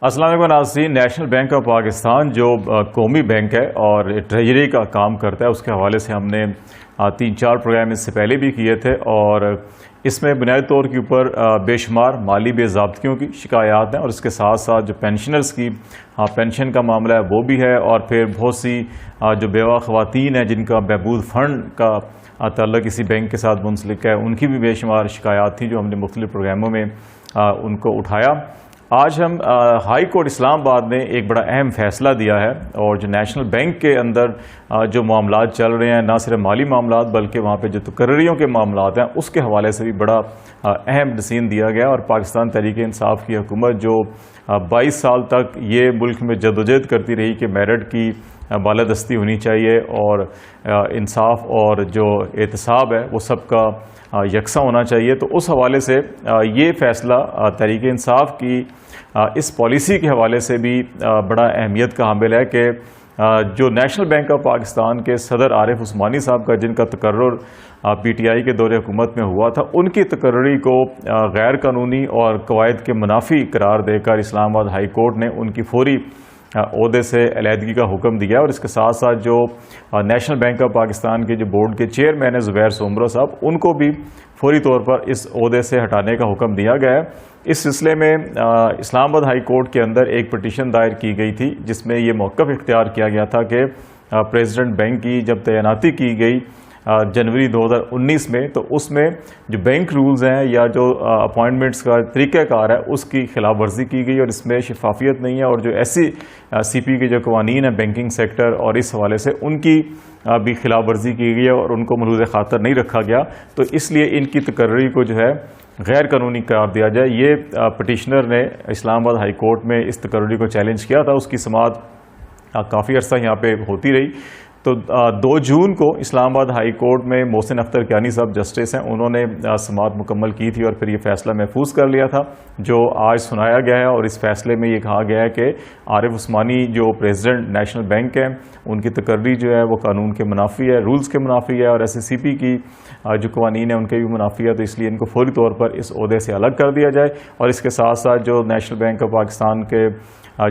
السلام علیکم ناظرین، نیشنل بینک آف پاکستان جو قومی بینک ہے اور ٹریجری کا کام کرتا ہے، اس کے حوالے سے ہم نے 3-4 پروگرام اس سے پہلے بھی کیے تھے، اور اس میں بنیادی طور کے اوپر بے شمار مالی بے ضابطگیوں کی شکایات ہیں، اور اس کے ساتھ ساتھ جو پینشنرز کی پینشن کا معاملہ ہے وہ بھی ہے، اور پھر بہت سی جو بیوہ خواتین ہیں جن کا بہبود فنڈ کا تعلق اسی بینک کے ساتھ منسلک ہے، ان کی بھی بے شمار شکایات تھیں جو ہم نے مختلف پروگراموں میں ان کو اٹھایا۔ آج ہم ہائی کورٹ اسلام آباد نے ایک بڑا اہم فیصلہ دیا ہے، اور جو نیشنل بینک کے اندر جو معاملات چل رہے ہیں، نہ صرف مالی معاملات بلکہ وہاں پہ جو تقرریوں کے معاملات ہیں اس کے حوالے سے بھی بڑا اہم ڈسیزن دیا گیا، اور پاکستان تحریک انصاف کی حکومت جو 22 سال تک یہ ملک میں جدوجہد کرتی رہی کہ میرٹ کی بالادستی ہونی چاہیے اور انصاف اور جو احتساب ہے وہ سب کا یکساں ہونا چاہیے، تو اس حوالے سے یہ فیصلہ تحریک انصاف کی اس پالیسی کے حوالے سے بھی بڑا اہمیت کا حامل ہے کہ جو نیشنل بینک آف پاکستان کے صدر عارف عثمانی صاحب کا جن کا تقرر پی ٹی آئی کے دور حکومت میں ہوا تھا، ان کی تقرری کو غیر قانونی اور قواعد کے منافی قرار دے کر اسلام آباد ہائی کورٹ نے ان کی فوری عہدے سے علیحدگی کا حکم دیا، اور اس کے ساتھ ساتھ جو نیشنل بینک آف پاکستان کے جو بورڈ کے چیئرمین ہیں زبیر سومرو صاحب، ان کو بھی فوری طور پر اس عہدے سے ہٹانے کا حکم دیا گیا ہے۔ اس سلسلے میں اسلام آباد ہائی کورٹ کے اندر ایک پٹیشن دائر کی گئی تھی جس میں یہ موقف اختیار کیا گیا تھا کہ پریزیڈنٹ بینک کی جب تعیناتی کی گئی جنوری 2019 میں، تو اس میں جو بینک رولز ہیں یا جو اپوائنٹمنٹس کا طریقہ کار ہے اس کی خلاف ورزی کی گئی، اور اس میں شفافیت نہیں ہے، اور جو ایسی سی پی کے جو قوانین ہیں بینکنگ سیکٹر اور اس حوالے سے ان کی بھی خلاف ورزی کی گئی ہے، اور ان کو ملحوظ خاطر نہیں رکھا گیا، تو اس لیے ان کی تقرری کو جو ہے غیر قانونی قرار دیا جائے۔ یہ پٹیشنر نے اسلام آباد ہائی کورٹ میں اس تقرری کو چیلنج کیا تھا، اس کی سماعت کافی عرصہ یہاں پہ ہوتی رہی۔ تو 2 جون کو اسلام آباد ہائی کورٹ میں محسن اختر کیانی صاحب جسٹس ہیں، انہوں نے سماعت مکمل کی تھی اور پھر یہ فیصلہ محفوظ کر لیا تھا جو آج سنایا گیا ہے، اور اس فیصلے میں یہ کہا گیا ہے کہ عارف عثمانی جو پریزیڈنٹ نیشنل بینک ہیں ان کی تقرری جو ہے وہ قانون کے منافی ہے، رولز کے منافی ہے، اور ایس سی پی کی جو قوانین ہیں ان کے بھی منافی ہے، تو اس لیے ان کو فوری طور پر اس عہدے سے الگ کر دیا جائے، اور اس کے ساتھ ساتھ جو نیشنل بینک آف پاکستان کے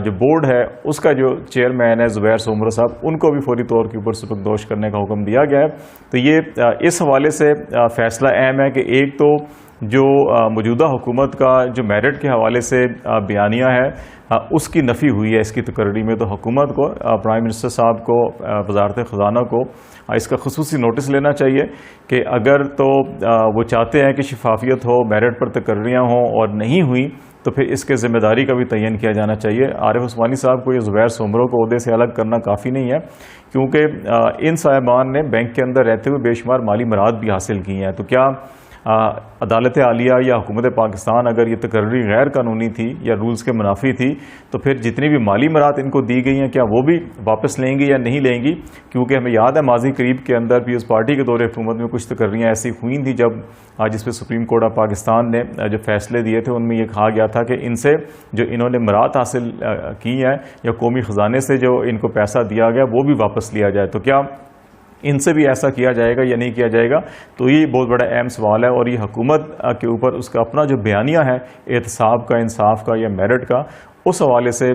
جو بورڈ ہے اس کا جو چیئرمین ہے زبیر سومرو صاحب، ان کو بھی فوری طور کے اوپر سپردوش کرنے کا حکم دیا گیا ہے۔ تو یہ اس حوالے سے فیصلہ اہم ہے کہ ایک تو جو موجودہ حکومت کا جو میرٹ کے حوالے سے بیانیہ ہے اس کی نفی ہوئی ہے اس کی تقرری میں، تو حکومت کو پرائم منسٹر صاحب کو وزارت خزانہ کو اس کا خصوصی نوٹس لینا چاہیے کہ اگر تو وہ چاہتے ہیں کہ شفافیت ہو، میرٹ پر تقرریاں ہوں اور نہیں ہوئی تو پھر اس کے ذمہ داری کا بھی تعین کیا جانا چاہیے۔ عارف عثمانی صاحب کو یا زبیر سومرو کو عہدے سے الگ کرنا کافی نہیں ہے، کیونکہ ان صاحبان نے بینک کے اندر رہتے ہوئے بے شمار مالی مراد بھی حاصل کی ہیں، تو کیا عدالت عالیہ یا حکومت پاکستان اگر یہ تقرری غیر قانونی تھی یا رولز کے منافی تھی تو پھر جتنی بھی مالی مراد ان کو دی گئی ہیں کیا وہ بھی واپس لیں گی یا نہیں لیں گی؟ کیونکہ ہمیں یاد ہے ماضی قریب کے اندر پیپلز پارٹی کے دور حکومت میں کچھ تقرریاں ایسی ہوئی تھیں جب جس پہ سپریم کورٹ آف پاکستان نے جو فیصلے دیے تھے ان میں یہ کہا گیا تھا کہ ان سے جو انہوں نے مراد حاصل کی ہیں یا قومی خزانے سے جو ان کو پیسہ دیا گیا وہ بھی واپس لیا جائے، تو کیا ان سے بھی ایسا کیا جائے گا یا نہیں کیا جائے گا؟ تو یہ بہت بڑا اہم سوال ہے، اور یہ حکومت کے اوپر اس کا اپنا جو بیانیہ ہے احتساب کا، انصاف کا یا میرٹ کا، اس حوالے سے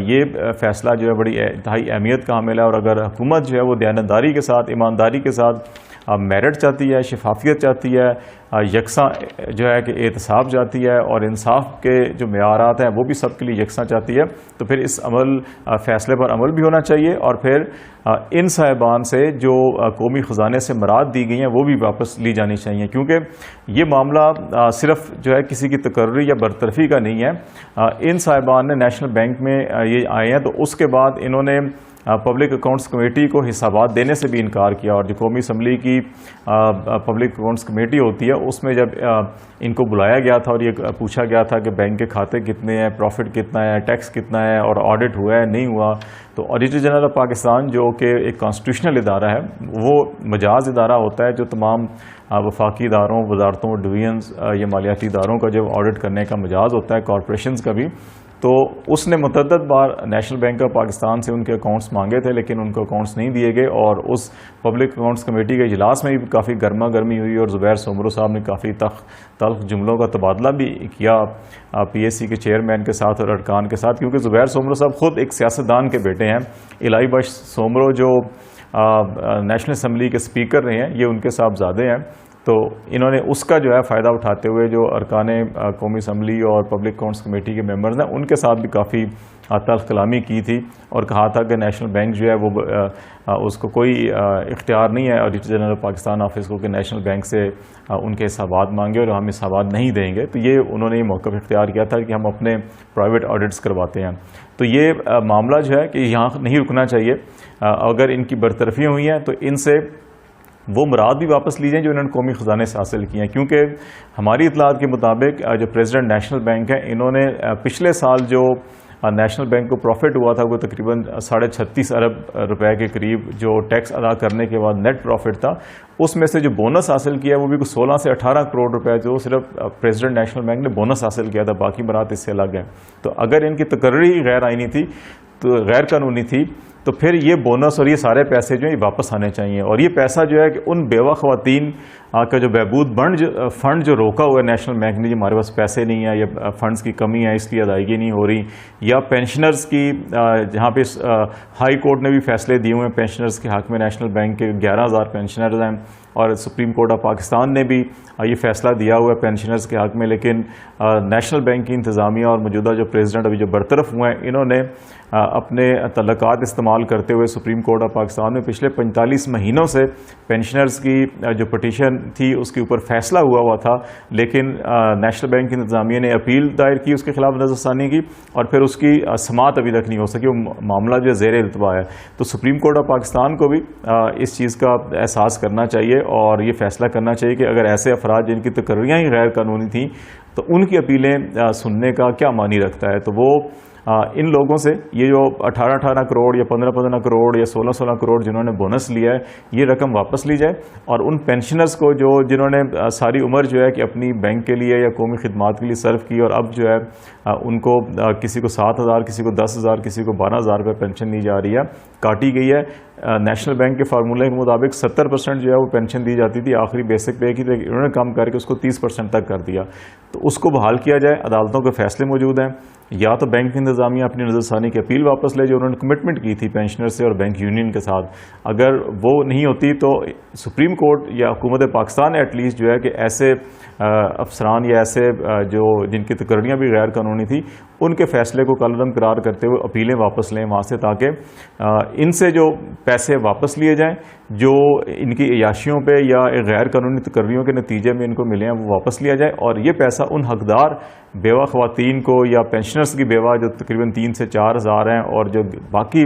یہ فیصلہ جو ہے بڑی انتہائی اہمیت کا حامل ہے، اور اگر حکومت جو ہے وہ دیانتداری کے ساتھ، ایمانداری کے ساتھ میرٹ چاہتی ہے، شفافیت چاہتی ہے، یکساں جو ہے کہ احتساب چاہتی ہے، اور انصاف کے جو معیارات ہیں وہ بھی سب کے لیے یکساں چاہتی ہے، تو پھر اس فیصلے پر عمل بھی ہونا چاہیے، اور پھر ان صاحبان سے جو قومی خزانے سے مراد دی گئی ہیں وہ بھی واپس لی جانی چاہیے، کیونکہ یہ معاملہ صرف جو ہے کسی کی تقرری یا برطرفی کا نہیں ہے۔ ان صاحبان نے نیشنل بینک میں یہ آئے ہیں تو اس کے بعد انہوں نے پبلک اکاؤنٹس کمیٹی کو حسابات دینے سے بھی انکار کیا، اور جو قومی اسمبلی کی پبلک اکاؤنٹس کمیٹی ہوتی ہے اس میں جب ان کو بلایا گیا تھا اور یہ پوچھا گیا تھا کہ بینک کے کھاتے کتنے ہیں، پروفٹ کتنا ہے، ٹیکس کتنا ہے، اور آڈٹ ہوا ہے نہیں ہوا، تو آڈیٹر جنرل آف پاکستان جو کہ ایک کانسٹیٹیوشنل ادارہ ہے وہ مجاز ادارہ ہوتا ہے جو تمام وفاقی اداروں، وزارتوں، ڈویژنز یا مالیاتی اداروں کا جو آڈٹ کرنے کا مجاز ہوتا ہے، کارپوریشنز کا بھی، تو اس نے متعدد بار نیشنل بینک آف پاکستان سے ان کے اکاؤنٹس مانگے تھے، لیکن ان کو اکاؤنٹس نہیں دیے گئے، اور اس پبلک اکاؤنٹس کمیٹی کے اجلاس میں بھی کافی گرما گرمی ہوئی، اور زبیر سومرو صاحب نے کافی تلخ جملوں کا تبادلہ بھی کیا پی ایس سی کے چیئرمین کے ساتھ اور ارکان کے ساتھ، کیونکہ زبیر سومرو صاحب خود ایک سیاستدان کے بیٹے ہیں۔ الہی بخش سومرو جو نیشنل اسمبلی کے اسپیکر رہے ہیں، یہ ان کے صاحبزادے ہیں، تو انہوں نے اس کا جو ہے فائدہ اٹھاتے ہوئے جو ارکان قومی اسمبلی اور پبلک اکاؤنٹس کمیٹی کے ممبرز ہیں ان کے ساتھ بھی کافی تلخ کلامی کی تھی، اور کہا تھا کہ نیشنل بینک جو ہے وہ اس کو کوئی اختیار نہیں ہے auditor general of Pakistan office کو کہ نیشنل بینک سے ان کے حسابات مانگے، اور ہم حسابات نہیں دیں گے۔ تو یہ انہوں نے یہ موقف اختیار کیا تھا کہ ہم اپنے پرائیویٹ آڈٹس کرواتے ہیں۔ تو یہ معاملہ جو ہے کہ یہاں نہیں رکنا چاہیے، اگر ان کی برطرفیاں ہوئی ہیں تو ان سے وہ مراد بھی واپس لی جائیں جو انہوں نے قومی خزانے سے حاصل کی ہیں، کیونکہ ہماری اطلاعات کے مطابق جو پریزیڈنٹ نیشنل بینک ہیں انہوں نے پچھلے سال جو نیشنل بینک کو پروفٹ ہوا تھا وہ تقریباً 36.5 ارب روپے کے قریب جو ٹیکس ادا کرنے کے بعد نیٹ پروفٹ تھا، اس میں سے جو بونس حاصل کیا وہ بھی 16 سے 18 کروڑ روپے جو صرف پریزیڈنٹ نیشنل بینک نے بونس حاصل کیا تھا، باقی برات اس سے الگ ہیں۔ تو اگر ان کی تقرری غیر آئینی تھی تو غیر قانونی تھی، تو پھر یہ بونس اور یہ سارے پیسے جو ہیں واپس آنے چاہیے، اور یہ پیسہ جو ہے کہ ان بیوہ خواتین کا جو بہبود فنڈ جو روکا ہوا ہے نیشنل بینک نے، ہمارے پاس پیسے نہیں ہیں یا فنڈز کی کمی ہے اس کی ادائیگی نہیں ہو رہی، یا پینشنرز کی جہاں پہ ہائی کورٹ نے بھی فیصلے دیے ہوئے ہیں پینشنرز کے حق میں، نیشنل بینک کے 11,000 پینشنرز ہیں، اور سپریم کورٹ آف پاکستان نے بھی یہ فیصلہ دیا ہوا ہے پینشنرز کے حق میں، لیکن نیشنل بینک کی انتظامیہ اور موجودہ جو پریزیڈنٹ ابھی جو برطرف ہوئے ہیں انہوں نے اپنے تعلقات استعمال کرتے ہوئے سپریم کورٹ آف پاکستان میں پچھلے 45 مہینوں سے پینشنرز کی جو پٹیشن تھی اس کے اوپر فیصلہ ہوا تھا، لیکن نیشنل بینک کی انتظامیہ نے اپیل دائر کی، اس کے خلاف نظر ثانی کی، اور پھر اس کی سماعت ابھی تک نہیں ہو سکی، وہ معاملہ جو زیر التوا ہے۔ تو سپریم کورٹ آف پاکستان کو بھی اس چیز کا احساس کرنا چاہیے اور یہ فیصلہ کرنا چاہیے کہ اگر ایسے افراد جن کی تقرریاں ہی غیر قانونی تھیں تو ان کی اپیلیں سننے کا کیا معنی رکھتا ہے۔ تو وہ ان لوگوں سے یہ جو 18 کروڑ یا 15 کروڑ یا 16 کروڑ جنہوں نے بونس لیا ہے یہ رقم واپس لی جائے، اور ان پینشنرز کو جنہوں نے ساری عمر جو ہے کہ اپنی بینک کے لیے یا قومی خدمات کے لیے صرف کی، اور اب جو ہے ان کو کسی کو 7,000 کسی کو 10,000 کسی کو 12,000 روپے پینشن دی جا رہی ہے، کاٹی گئی ہے۔ نیشنل بینک کے فارمولے کے مطابق 70% جو ہے وہ پینشن دی جاتی تھی آخری بیسک پے کی، انہوں نے کم کر کے اس کو 30% تک کر دیا۔ تو اس کو بحال کیا جائے، عدالتوں کے فیصلے موجود ہیں، یا تو بینک انتظامیہ اپنی نظر ثانی کی اپیل واپس لے جو انہوں نے کمٹمنٹ کی تھی پینشنر سے اور بینک یونین کے ساتھ، اگر وہ نہیں ہوتی تو سپریم کورٹ یا حکومت پاکستان ایٹ لیسٹ جو ہے کہ ایسے افسران یا ایسے جن کی تقرریاں بھی غیر قانونی تھی ان کے فیصلے کو کالعدم قرار کرتے ہوئے اپیلیں واپس لیں وہاں سے، تاکہ ان سے جو پیسے واپس لیے جائیں جو ان کی عیاشیوں پہ یا غیر قانونی تقرریوں کے نتیجے میں ان کو ملے ہیں وہ واپس لیا جائے، اور یہ پیسہ ان حقدار بیوہ خواتین کو یا پینشنرز کی بیوہ جو تقریباً 3 سے 4 ہزار ہیں اور جو باقی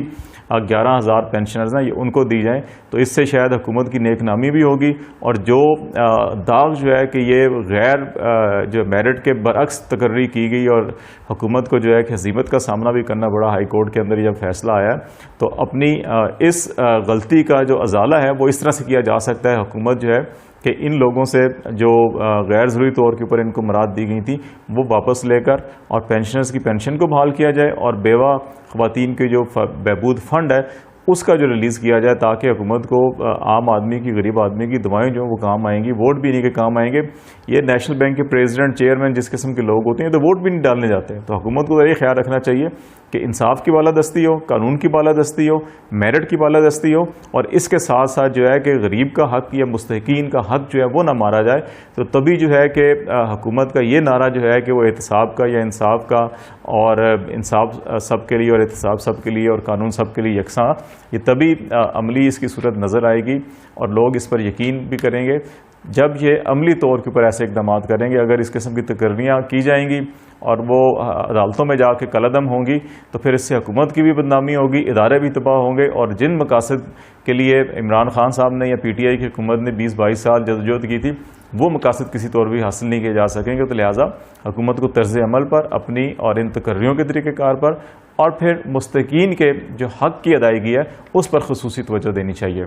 11,000 پینشنرز ہیں یہ ان کو دی جائیں۔ تو اس سے شاید حکومت کی نیک نامی بھی ہوگی، اور جو داغ جو ہے کہ یہ غیر جو میرٹ کے برعکس تقرری کی گئی اور حکومت کو جو ہے کہ ہزیمت کا سامنا بھی کرنا پڑا ہائی کورٹ کے اندر جب فیصلہ آیا، تو اپنی اس غلطی کا جو ازالہ ہے وہ اس طرح سے کیا جا سکتا ہے، حکومت جو ہے کہ ان لوگوں سے جو غیر ضروری طور کے اوپر ان کو مراد دی گئی تھی وہ واپس لے کر اور پینشنرز کی پینشن کو بحال کیا جائے، اور بیوہ خواتین کے جو بہبود فنڈ ہے اس کا جو ریلیز کیا جائے، تاکہ حکومت کو عام آدمی کی غریب آدمی کی دعائیں جو وہ کام آئیں گی، ووٹ بھی نہیں کے کام آئیں گے۔ یہ نیشنل بینک کے پریزیڈنٹ چیئرمین جس قسم کے لوگ ہوتے ہیں تو ووٹ بھی نہیں ڈالنے جاتے ہیں، تو حکومت کو یہ خیال رکھنا چاہیے کہ انصاف کی بالادستی ہو، قانون کی بالادستی ہو، میرٹ کی بالادستی ہو، اور اس کے ساتھ ساتھ جو ہے کہ غریب کا حق یا مستحقین کا حق جو ہے وہ نہ مارا جائے۔ تو تبھی جو ہے کہ حکومت کا یہ نعرہ جو ہے کہ وہ احتساب کا یا انصاف کا، اور انصاف سب کے لیے اور احتساب سب کے لیے اور قانون سب کے لیے یکساں، یہ تبھی عملی اس کی صورت نظر آئے گی اور لوگ اس پر یقین بھی کریں گے جب یہ عملی طور کے اوپر ایسے اقدامات کریں گے۔ اگر اس قسم کی تقرریاں کی جائیں گی اور وہ عدالتوں میں جا کے کالعدم ہوں گی تو پھر اس سے حکومت کی بھی بدنامی ہوگی، ادارے بھی تباہ ہوں گے، اور جن مقاصد کے لیے عمران خان صاحب نے یا پی ٹی آئی کی حکومت نے 20-22 سال جدوجہد کی تھی وہ مقاصد کسی طور بھی حاصل نہیں کیے جا سکیں گے۔ تو لہٰذا حکومت کو طرز عمل پر اپنی اور ان تقرریوں کے طریقہ کار پر اور پھر مستحقین کے جو حق کی ادائیگی ہے اس پر خصوصی توجہ دینی چاہیے۔